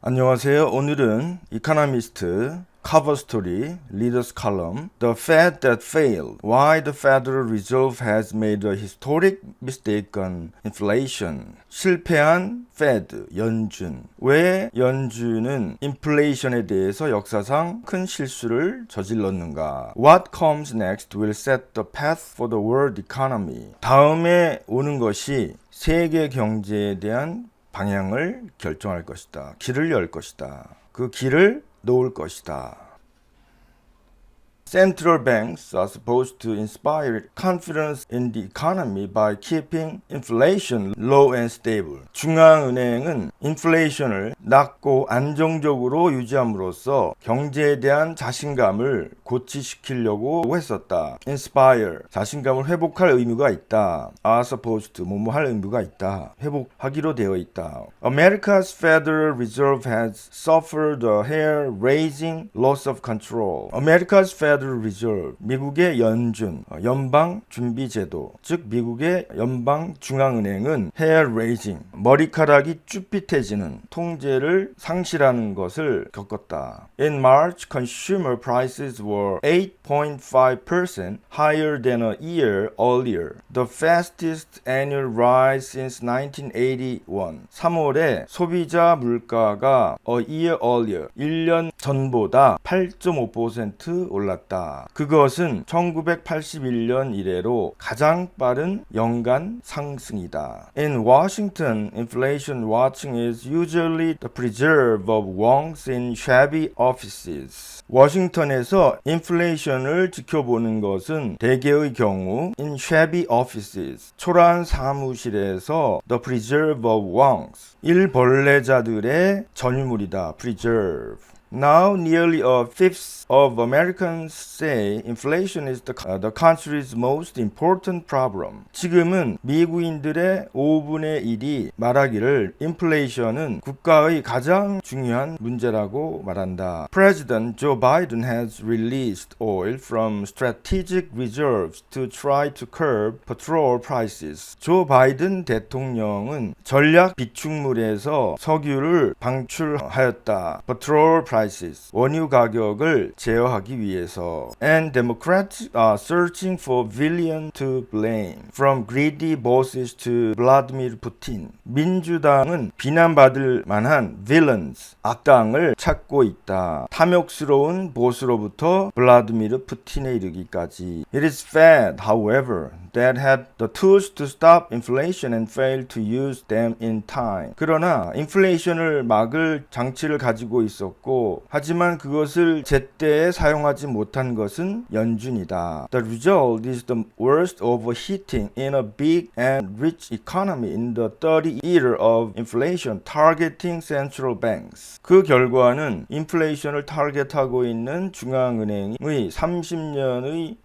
안녕하세요. 오늘은 이코노미스트 커버 스토리 리더스 칼럼 The Fed That Failed Why the Federal Reserve Has Made a Historic Mistake on Inflation. 실패한 Fed, 연준. 왜 연준은 인플레이션에 대해서 역사상 큰 실수를 저질렀는가? What comes next will set the path for the world economy. 다음에 오는 것이 세계 경제에 대한 방향을 결정할 것이다. 길을 열 것이다. 그 길을 놓을 것이다. Central banks are supposed to inspire confidence in the economy by keeping inflation low and stable. 중앙은행은 인플레이션을 낮고 안정적으로 유지함으로써 경제에 대한 자신감을 고취시키려고 했었다. Inspire, 자신감을 회복할 의무가 있다. Are supposed to, 뭐뭐할 의무가 있다. 회복하기로 되어 있다. America's Federal Reserve has suffered a hair-raising loss of control. America's Federal Reserve, 미국의 연준, 연방준비제도, 즉 미국의 연방중앙은행은 hair-raising, 머리카락이 쭈삣해지는 통제를 상실하는 것을 겪었다. In March, consumer prices were 8.5% higher than a year earlier, the fastest annual rise since 1981. 3월에 소비자 물가가 a year earlier, 1년 전보다 8.5% 올랐다. 그것은 1981년 이래로 가장 빠른 연간 상승이다. In Washington, inflation watching is usually the preserve of wrongs in shabby offices. 워싱턴에서 인플레이션을 지켜보는 것은 대개의 경우 in shabby offices, 초라한 사무실에서 the preserve of wrongs, 일벌레자들의 전유물이다. preserve. Now, nearly a fifth of Americans say inflation is the country's most important problem. 지금은 미국인들의 5분의 1이 말하기를 인플레이션은 국가의 가장 중요한 문제라고 말한다. President Joe Biden has released oil from strategic reserves to try to curb petrol prices. 조 바이든 대통령은 전략 비축물에서 석유를 방출하였다. Petrol prices, 원유 가격을 제어하기 위해서. And Democrats are searching for villain to blame, from greedy bosses to Vladimir Putin. 민주당은 비난받을 만한 villains, 악당을 찾고 있다. 탐욕스러운 보스로부터 블라디미르 푸틴에 이르기까지. It is Fed, however, that had the tools to stop inflation and failed to use them in time. 그러나 인플레이션을 막을 장치를 가지고 있었고 하지만 그것을 제때에 사용하지 못한 것은 연준이다. The result is the worst overheating in a big and rich economy in the 30 year of inflation targeting central banks. 그 결과는 인플레이션을 타겟하고 있는 중앙은행의 30년의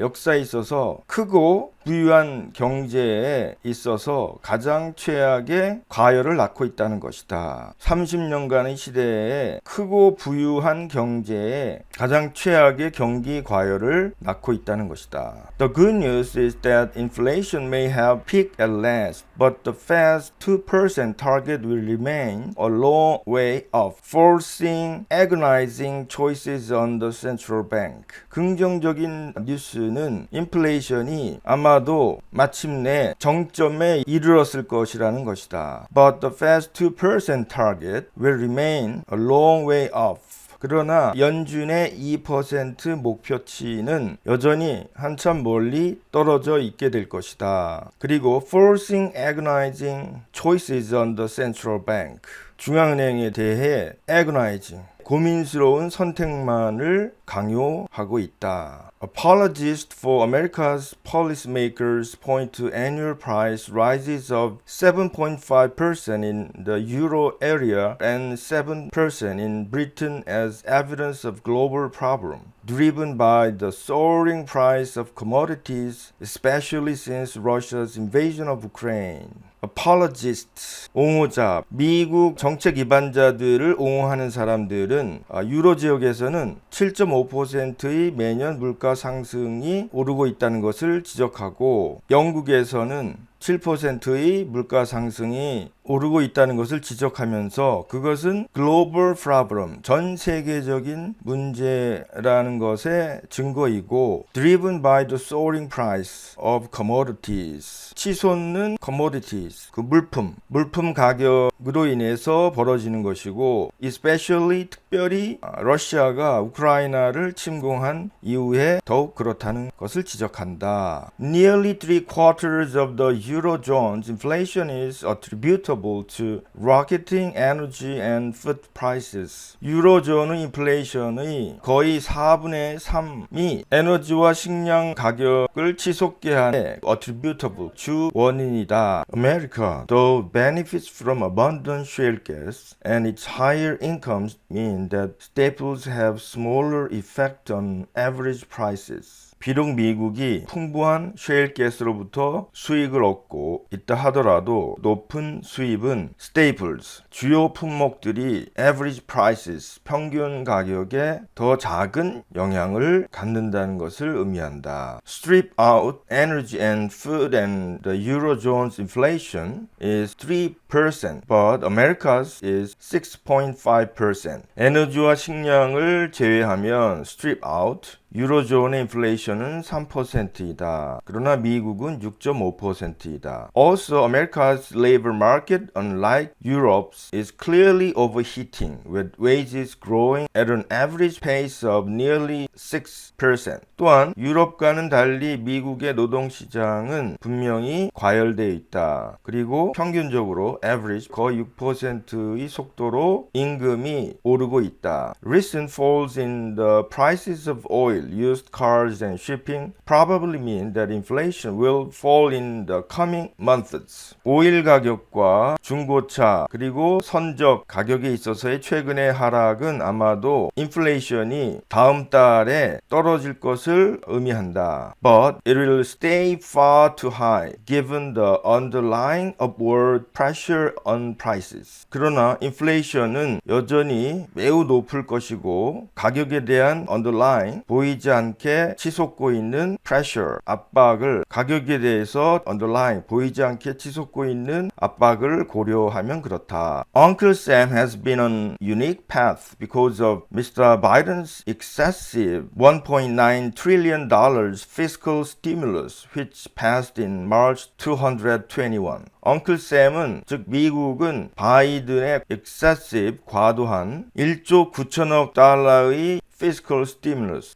역사에 있어서 크고 부유한 경제에 있어서 가장 최악의 과열을 낳고 있다는 것이다. 30년간의 시대에 크고 부유한 경제에 가장 최악의 경기 과열을 낳고 있다는 것이다. The good news is that inflation may have peaked at last, but the Fed's 2% target will remain a long way off, forcing agonizing choices on the central bank. 긍정적인 뉴스는 인플레이션이 아마도 마침내 정점에 이르렀을 것이라는 것이다. But the Fed's 2% target will remain a long way off. 그러나 연준의 2% 목표치는 여전히 한참 멀리 떨어져 있게 될 것이다. 그리고 forcing agonizing choices on the central bank. 중앙은행에 대해 agonizing, 고민스러운 선택만을 강요하고 있다. Apologists for America's policymakers point to annual price rises of 7.5% in the euro area and 7% in Britain as evidence of global problem, driven by the soaring price of commodities, especially since Russia's invasion of Ukraine. apologists, 옹호자, 미국 정책 기반자들을 옹호하는 사람들은 유로 지역에서는 7.5%의 매년 물가 상승이 오르고 있다는 것을 지적하고 영국에서는 7%의 물가 상승이 오르고 있다는 것을 지적하면서 그것은 global problem, 전 세계적인 문제라는 것의 증거이고 driven by the soaring price of commodities, 치솟는 commodities, 그 물품 가격으로 인해서 벌어지는 것이고 especially 특별히 러시아가 우크라이나를 침공한 이후에 더욱 그렇다는 것을 지적한다. Nearly 3/4 of the Eurozone's inflation is attributable to rocketing energy and food prices. 유로존의 인플레이션의 거의 4분의 3이 에너지와 식량 가격을 치솟게 하는 attributable, 주 원인이다. America, though benefits from abundant shale gas and its higher incomes mean that staples have smaller effect on average prices. 비록 미국이 풍부한 셰일가스로부터 수익을 얻고 있다 하더라도 높은 수입은 staples, 주요 품목들이 average prices, 평균 가격에 더 작은 영향을 갖는다는 것을 의미한다. Strip out energy and food and the Eurozone's inflation is 3%, but America's is 6.5%. 에너지와 식량을 제외하면 strip out, 유로존의 인플레이션은 3%이다. 그러나 미국은 6.5%이다. Also, America's labor market, unlike Europe's, is clearly overheating, with wages growing at an average pace of nearly 6%. 또한 유럽과는 달리 미국의 노동시장은 분명히 과열되어 있다. 그리고 평균적으로 average 거의 6%의 속도로 임금이 오르고 있다. Recent falls in the prices of oil, used cars and shipping probably mean that inflation will fall in the coming months. 오일 가격과 중고차 그리고 선적 가격에 있어서의 최근의 하락은 아마도 인플레이션이 다음 달에 떨어질 것을 의미한다. But it will stay far too high given the underlying upward pressure on prices. 그러나 인플레이션은 여전히 매우 높을 것이고 가격에 대한 underlying 보이지 않게 치솟고 있는 pressure, 압박을 가격에 대해서 underlying 보이지 않게 치솟고 있는 압박을 고려하면 그렇다. Uncle Sam has been on unique path because of Mr. Biden's excessive $1.9 trillion fiscal stimulus which passed in March 2021. Uncle Sam은 즉 미국은 바이든의 excessive 과도한 1조 9천억 달러의 fiscal stimulus,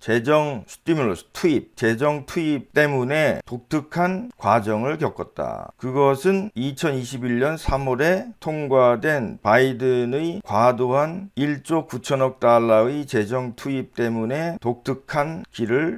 재정 투입 때문에 독특한 과정을 겪었다. 그것은 2021년 3월에 통과된 바이든의 과도한 1조 9천억 달러의 재정 투입 때문에 독특한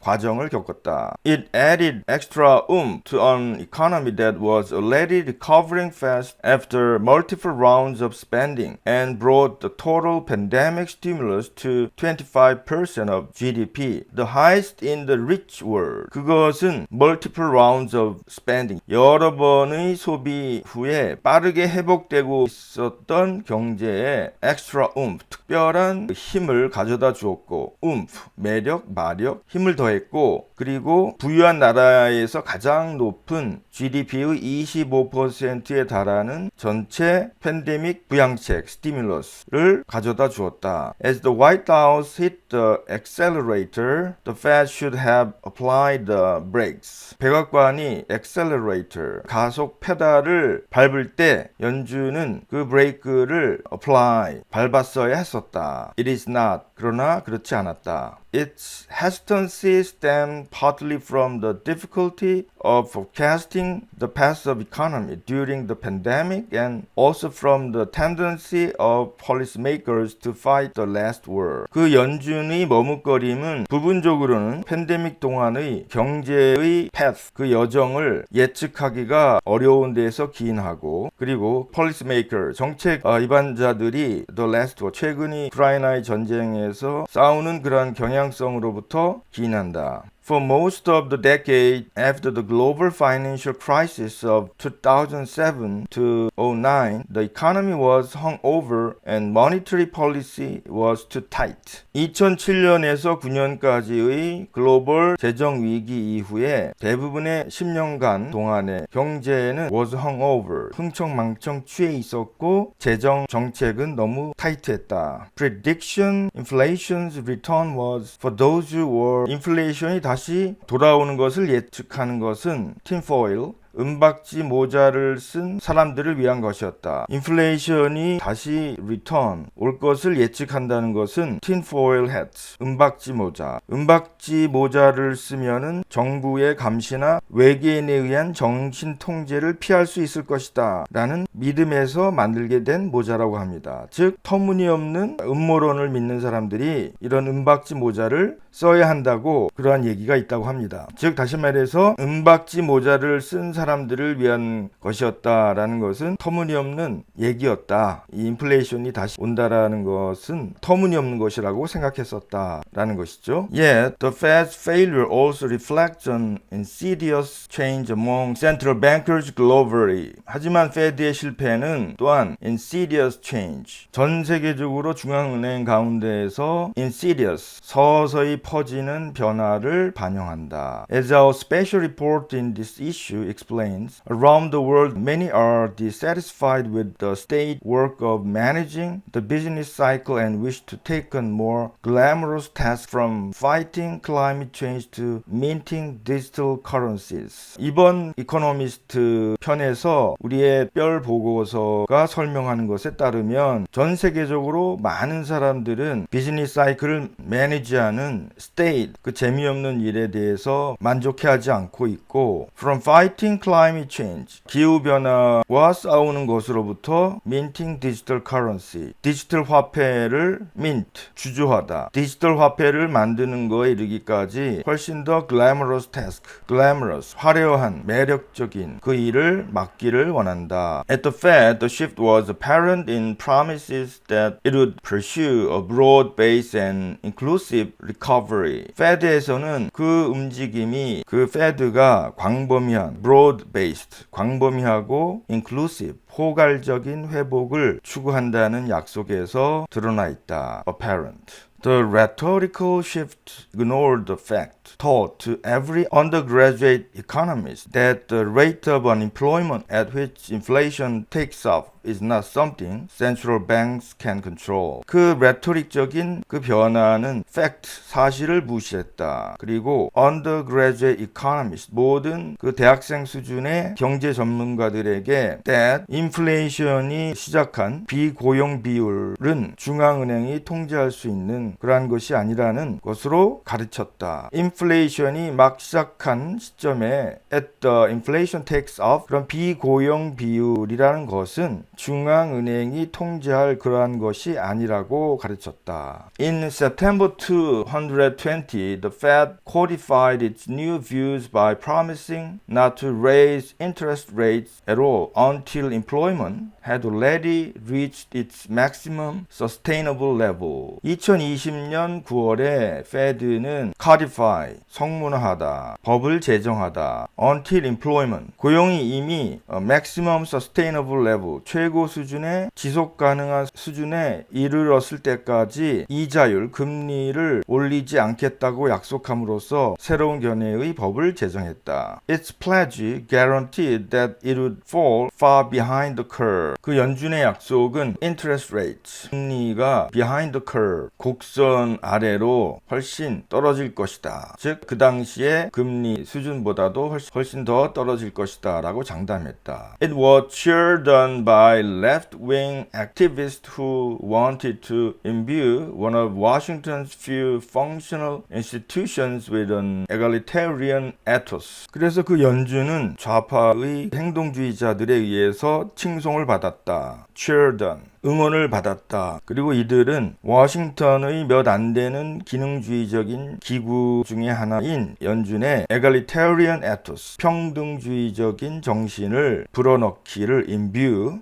과정을 겪었다. It added extra oomph to an economy that was already recovering fast after multiple rounds of spending and brought the total pandemic stimulus to 25% of GDP, the highest in the rich world. 그것은 multiple rounds of spending, 여러 번의 소비 후에 빠르게 회복되고 있었던 경제에 extra oomph, 특별한 힘을 가져다 주었고, oomph, 매력, 마력, 힘을 더했고, 그리고 부유한 나라에서 가장 높은 GDP의 25%에 달하는 전체 팬데믹 부양책, 스티뮬러스를 가져다 주었다. As the White House hit the accelerator, the Fed should have applied the brakes. 백악관이 accelerator, 가속 페달을 밟을 때 연준은 그 브레이크를 apply, 밟았어야 했었다. It is not, 그러나 그렇지 않았다. Its hesitancy stemmed partly from the difficulty of forecasting the path of economy during the pandemic and also from the tendency of policymakers to fight the last war. 그 연준의 머뭇거림은 부분적으로는 팬데믹 동안의 경제의 path, 그 여정을 예측하기가 어려운 데에서 기인하고, 그리고 policymaker, 정책 입안자들이 the last war, 최근의 우크라이나의 전쟁에서 싸우는 그러한 경향성으로부터 기인한다. For most of the decade after the global financial crisis of 2007 to 09, the economy was hungover and monetary policy was too tight. 2007년에서 9년까지의 글로벌 재정 위기 이후에 대부분의 10년간 동안의 경제는 was hungover, 흥청망청 취해 있었고 재정 정책은 너무 타이트했다. Prediction inflation's return was for those who were inflation이 다시 돌아오는 것을 예측하는 것은 tinfoil, 은박지 모자를 쓴 사람들을 위한 것이었다. 인플레이션이 다시 return 올 것을 예측한다는 것은 tinfoil hat, 은박지 모자. 은박지 모자를 쓰면은 정부의 감시나 외계인에 의한 정신 통제를 피할 수 있을 것이다 라는 믿음에서 만들게 된 모자라고 합니다. 즉 터무니없는 음모론을 믿는 사람들이 이런 은박지 모자를 써야 한다고 그러한 얘기가 있다고 합니다. 즉 다시 말해서 은박지 모자를 쓴 사람들을 위한 것이었다라는 것은 터무니없는 얘기였다. 이 인플레이션이 다시 온다라는 것은 터무니없는 것이라고 생각했었다라는 것이죠. Yet the Fed's failure also reflects an insidious change among central bankers globally. 하지만 Fed의 실패는 또한 insidious change, 전 세계적으로 중앙은행 가운데에서 insidious, 서서히 퍼지는 변화를 반영한다. As our special report in this issue explains, around the world many are dissatisfied with the state work of managing the business cycle and wish to take on more glamorous tasks from fighting climate change to minting digital currencies. 이번 이코노미스트 편에서 우리의 별 보고서가 설명하는 것에 따르면 전 세계적으로 많은 사람들은 비즈니스 사이클을 매니지하는 state, 그 재미없는 일에 대해서 만족해하지 않고 있고 from fighting climate change, 기후변화와 싸우는 것으로부터 minting digital currency, 디지털 화폐를 mint, 주조하다, 디지털 화폐를 만드는 거에 이르기까지 훨씬 더 glamorous task, glamorous, 화려한, 매력적인 그 일을 맡기를 원한다. At the Fed, the shift was apparent in promises that it would pursue a broad-based and inclusive recovery. Fed에서는 그 움직임이 그 Fed가 광범위한, broad-based, 광범위하고 inclusive, 포괄적인 회복을 추구한다는 약속에서 드러나 있다. Apparent. The rhetorical shift ignored the fact taught to every undergraduate economist that the rate of unemployment at which inflation takes off is not something central banks can control. 그 레토릭적인 그 변화는 fact, 사실을 무시했다. 그리고 undergraduate economist, 모든 그 대학생 수준의 경제 전문가들에게 that inflation이 시작한 비고용 비율은 중앙은행이 통제할 수 있는 그러한 것이 아니라는 것으로 가르쳤다. 인플레이션이 막 시작한 시점에 at the inflation takes off, 그런 비고용 비율이라는 것은 중앙은행이 통제할 그러한 것이 아니라고 가르쳤다. In September 2020, the Fed codified its new views by promising not to raise interest rates at all until employment had already reached its maximum sustainable level. 2020년 9월에 Fed는 codify, 성문화하다, 법을 제정하다, until employment, 고용이 이미 maximum sustainable level, 최고 수준의 지속 가능한 수준에 이르렀을 때까지 이자율, 금리를 올리지 않겠다고 약속함으로써 새로운 견해의 법을 제정했다. Its pledge guaranteed that it would fall far behind the curve. 그 연준의 약속은 interest rate, 금리가 behind the curve, 곡선 아래로 훨씬 떨어질 것이다. 즉, 그 당시에 금리 수준보다도 훨씬 더 떨어질 것이다 라고 장담했다. It was cheered on by left-wing activists who wanted to imbue one of Washington's few functional institutions with an egalitarian ethos. 그래서 그 연준은 좌파의 행동주의자들에 의해서 칭송을 받았다. cheered on. 응원을 받았다. 그리고 이들은 워싱턴의 몇 안 되는 기능주의적인 기구 중에 하나인 연준의 egalitarian ethos, 평등주의적인 정신을 불어넣기를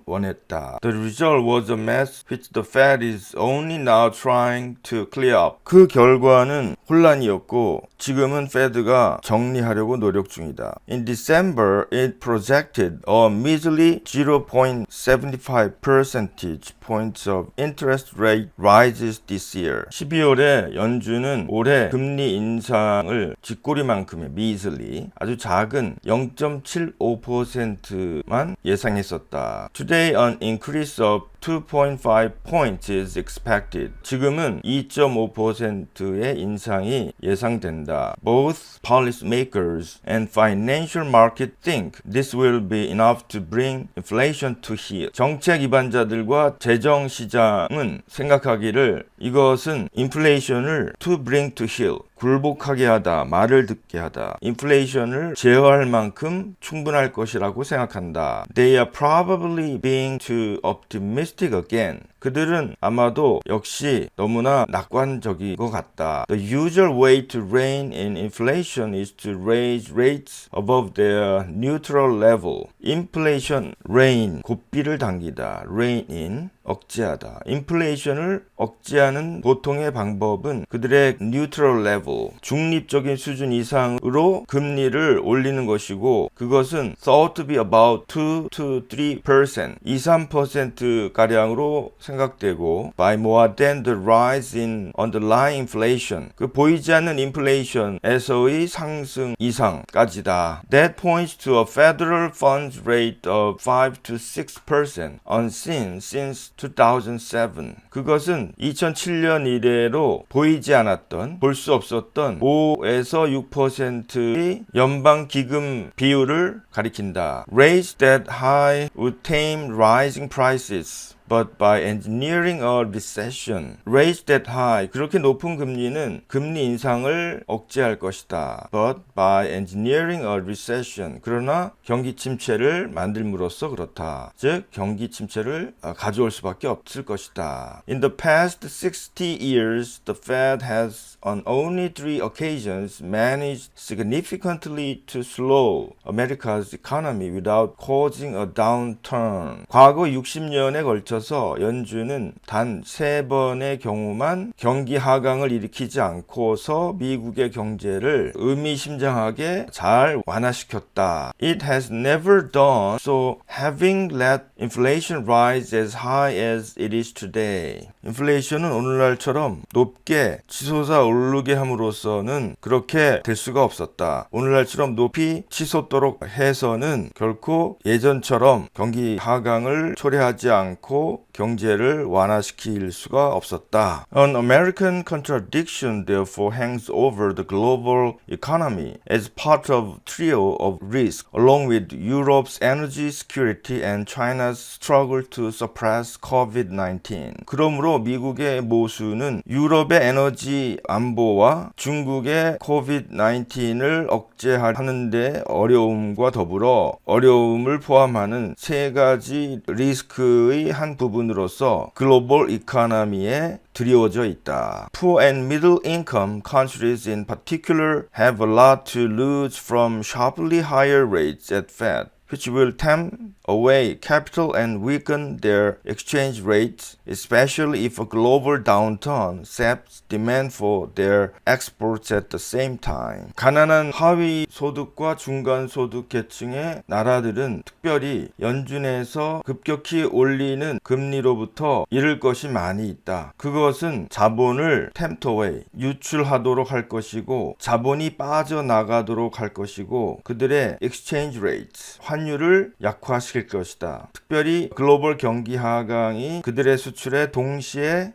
원했다. The result was a mess which the Fed is only now trying to clear up. 그 결과는 혼란이었고 지금은 페드가 정리하려고 노력 중이다. In December, it projected a measly 0.75 percentage points of interest rate rises this year. 12월에 연준은 올해 금리 인상을 쥐꼬리만큼의 measly, 아주 작은 0.75%만 예상했었다. Today, an increase of 2.5 points is expected. 지금은 2.5%의 인상이 예상된다. Both policymakers and financial market think this will be enough to bring inflation to heel. 정책 기반자들과 재정 시장은 생각하기를 이것은 인플레이션을 to bring to heel, 굴복하게 하다, 말을 듣게 하다, 인플레이션을 제어할 만큼 충분할 것이라고 생각한다. They are probably being too optimistic again. 그들은 아마도 역시 너무나 낙관적인 것 같다. The usual way to rein in inflation is to raise rates above their neutral level. Inflation, rein, 고삐를 당기다. rein in, 억제하다. 인플레이션을 억제하는 보통의 방법은 그들의 neutral level, 중립적인 수준 이상으로 금리를 올리는 것이고 그것은 thought to be about 2 to 3%, 2-3%가량으로 생각되고 by more than the rise in underlying inflation, 그 보이지 않는 인플레이션에서의 상승 이상까지다. That points to a federal funds rate of 5 to 6% unseen since 2007. 그것은 2007년 이래로 보이지 않았던, 볼 수 없었던 5에서 6%의 연방 기금 비율을 가리킨다. Rates that high would tame rising prices. But by engineering a recession, rates that high, 그렇게 높은 금리는 금리 인상을 억제할 것이다. But by engineering a recession, 그러나 경기 침체를 만들므로써 그렇다. 즉 경기 침체를 가져올 수밖에 없을 것이다. In the past 60 years, the Fed has on only 3 occasions managed significantly to slow America's economy without causing a downturn. 과거 60년에 걸쳐 연준은 단 3번의 경우만 경기 하강을 일으키지 않고서 미국의 경제를 의미심장하게 잘 완화시켰다. It has never done so, having let inflation rise as high as it is today. 인플레이션은 오늘날처럼 높게 치솟아 오르게 함으로써는 그렇게 될 수가 없었다. 오늘날처럼 높이 치솟도록 해서는 결코 예전처럼 경기 하강을 초래하지 않고 경제를 완화시킬 수가 없었다. An American contradiction therefore hangs over the global economy as part of trio of risk, along with Europe's energy security and China's struggle to suppress COVID-19. 그러므로 미국의 모수는 유럽의 에너지 안보와 중국의 COVID-19을 억제하는 데 어려움과 더불어 어려움을 포함하는 3가지 리스크의 한 부분으로서 글로벌 이코노미에 드리워져 있다. Poor and middle income countries in particular have a lot to lose from sharply higher rates at Fed, which will tempt away capital and weaken their exchange rates, especially if a global downturn saps demand for their exports at the same time. 가난한 하위 소득과 중간 소득 계층의 나라들은 특별히 연준에서 급격히 올리는 금리로부터 잃을 것이 많이 있다. 그것은 자본을 tempt away, 유출하도록 할 것이고 자본이 빠져나가도록 할 것이고 그들의 exchange rates, 환율을 약화시킬 것이다. 특별히 글로벌 경기 하강이 그들의 수출에 동시에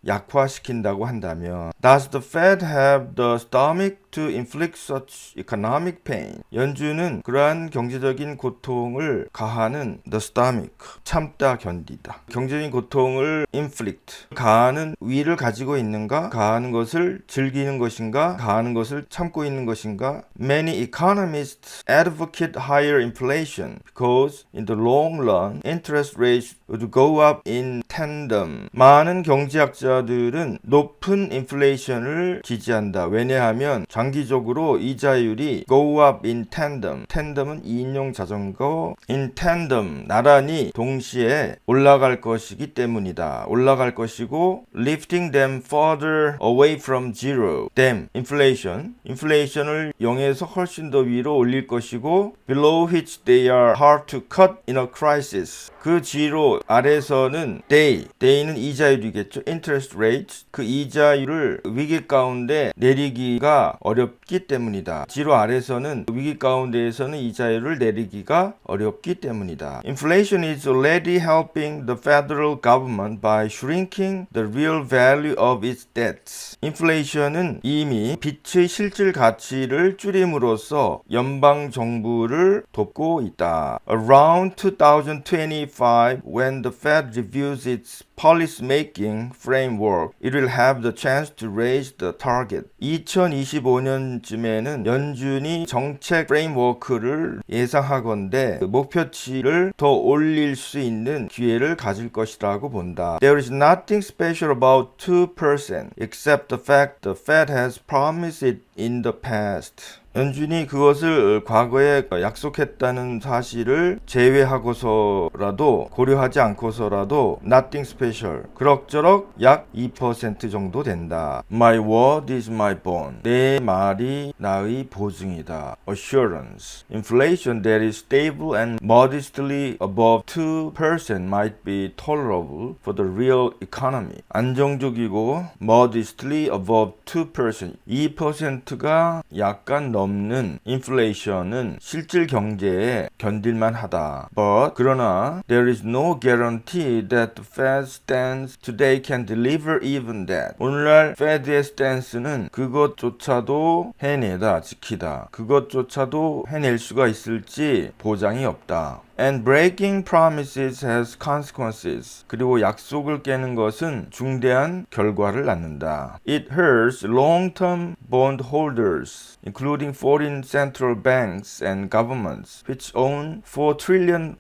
약화시킨다고 한다면 Does the Fed have the stomach to inflict such economic pain. 연주는 그러한 경제적인 고통을 가하는 the stomach, 참다 견디다. 경제적인 고통을 inflict, 가하는 위를 가지고 있는가? 가하는 것을 즐기는 것인가? 가하는 것을 참고 있는 것인가? Many economists advocate higher inflation because in the long run interest rates would go up in tandem. 많은 경제학자들은 높은 인플레이션을 지지한다. 왜냐하면 장기적으로 이자율이 go up in tandem. tandem은 2인용 자전거 in tandem 나란히 동시에 올라갈 것이기 때문이다. 올라갈 것이고 lifting them further away from zero. them inflation. 인플레이션을 0에서 훨씬 더 위로 올릴 것이고 below which they are hard to cut in a crisis. 그 뒤로 아래서는 day는 이자율이겠죠. interest rate. 그 이자율을 위기 가운데 내리기가 어렵기 때문이다. 뒤로 아래서는 위기 가운데에서는 이자율을 내리기가 어렵기 때문이다. Inflation is already helping the federal government by shrinking the real value of its debts. 인플레이션은 이미 빚의 실질 가치를 줄임으로써 연방 정부를 돕고 있다. Around 2025, when the Fed reviews its policy-making framework, it will have the chance to raise the target. 2025년쯤에는 연준이 정책 프레임워크를 예상하건대 목표치를 더 올릴 수 있는 기회를 가질 것이라고 본다. There is nothing special about 2% except the fact the Fed has promised it in the past. 연준이 그것을 과거에 약속했다는 사실을 제외하고서라도 고려하지 않고서라도 nothing special 그럭저럭 약 2% 정도 된다. My word is my bond. 내 말이 나의 보증이다. Assurance. Inflation that is stable and modestly above 2% might be tolerable for the real economy. 안정적이고 modestly above 2%. 2%가 약간 넘는 인플레이션은 실질 경제에 견딜만 하다. But 그러나 there is no guarantee that the Fed stance today can deliver even that. 오늘날 Fed의 stance는 그것조차도 해내다, 지키다. 그것조차도 해낼 수가 있을지 보장이 없다. And breaking promises has consequences. 그리고 약속을 깨는 것은 중대한 결과를 낳는다. It hurts long-term bondholders, including foreign central banks and governments, which own $4 trillion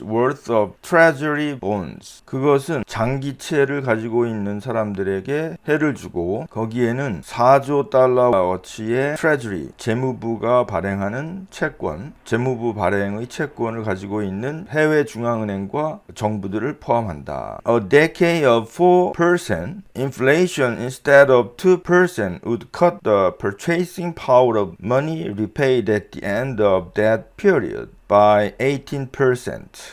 worth of treasury bonds. 그것은 장기채를 가지고 있는 사람들에게 해를 주고 거기에는 4조 달러어치의 treasury, 재무부가 발행하는 채권, 재무부 발행의 채권을 가지고 있는 해외 중앙은행과 정부들을 포함한다. A decade of 4% inflation instead of 2% would cut the purchasing power of money repaid at the end of that period by 18%.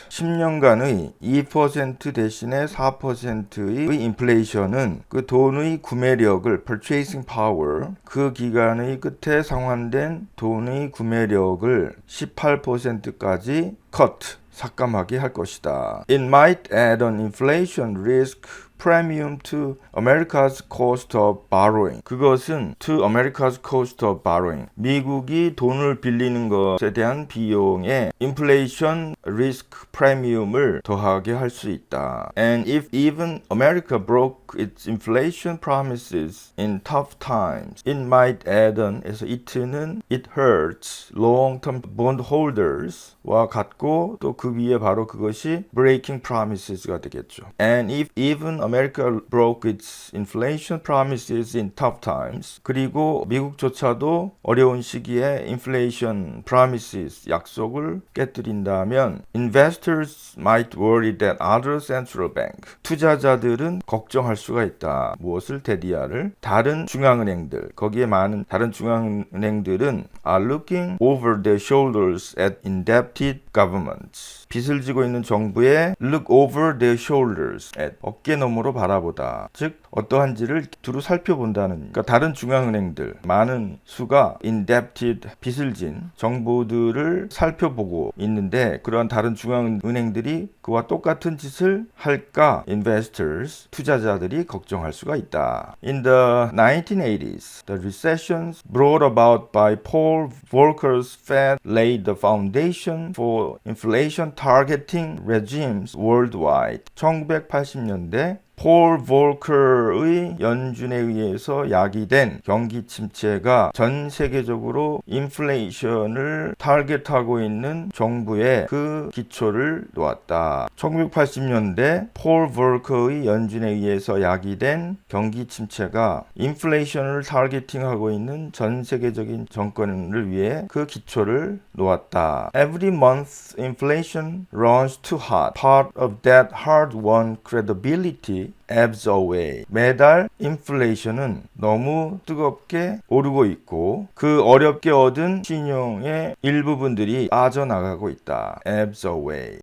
10년간의 2% 대신에 4%의 인플레이션은 그 돈의 구매력을 purchasing power 그 기간의 끝에 상환된 돈의 구매력을 18%까지 cut 삭감하게 할 것이다. It might add an inflation risk premium to America's cost of borrowing. 그것은 to America's cost of borrowing. 미국이 돈을 빌리는 것에 대한 비용에 inflation risk premium을 더하게 할 수 있다. And if even America broke its inflation promises in tough times, it might add on 에서 it는 it hurts long-term bondholders와 같고 또 그 위에 바로 그것이 breaking promises가 되겠죠. And if even America broke its inflation promises in tough times. 그리고 미국조차도 어려운 시기에 inflation promises 약속을 깨뜨린다면 investors might worry that other central bank 투자자들은 걱정할 수가 있다. 무엇을 대디아를 다른 중앙은행들 거기에 많은 다른 중앙은행들은 are looking over their shoulders at indebted governments governments. 빚을 지고 있는 정부에 look over their shoulders at. 어깨 너머로 바라보다. 즉 어떠한지를 두루 살펴본다는. 그러니까 다른 중앙은행들 많은 수가 indebted 빚을 진 정부들을 살펴보고 있는데 그러한 다른 중앙은행들이 그와 똑같은 짓을 할까 investors 투자자들이 걱정할 수가 있다. In the 1980s, the recessions brought about by Paul Volcker's Fed laid the foundation for inflation targeting regimes worldwide. 1980년대 폴 볼커의 연준에 의해서 야기된 경기 침체가 전 세계적으로 인플레이션을 타겟하고 있는 정부의 그 기초를 놓았다. 1980년대 폴 볼커의 연준에 의해서 야기된 경기 침체가 인플레이션을 타겟팅하고 있는 전 세계적인 정권을 위해 그 기초를 놓았다. Every month inflation runs too hot. Part of that hard-won credibility ebbs away. 매달 인플레이션은 너무 뜨겁게 오르고 있고 그 어렵게 얻은 신용의 일부분들이 빠져나가고 있다. ebbs away.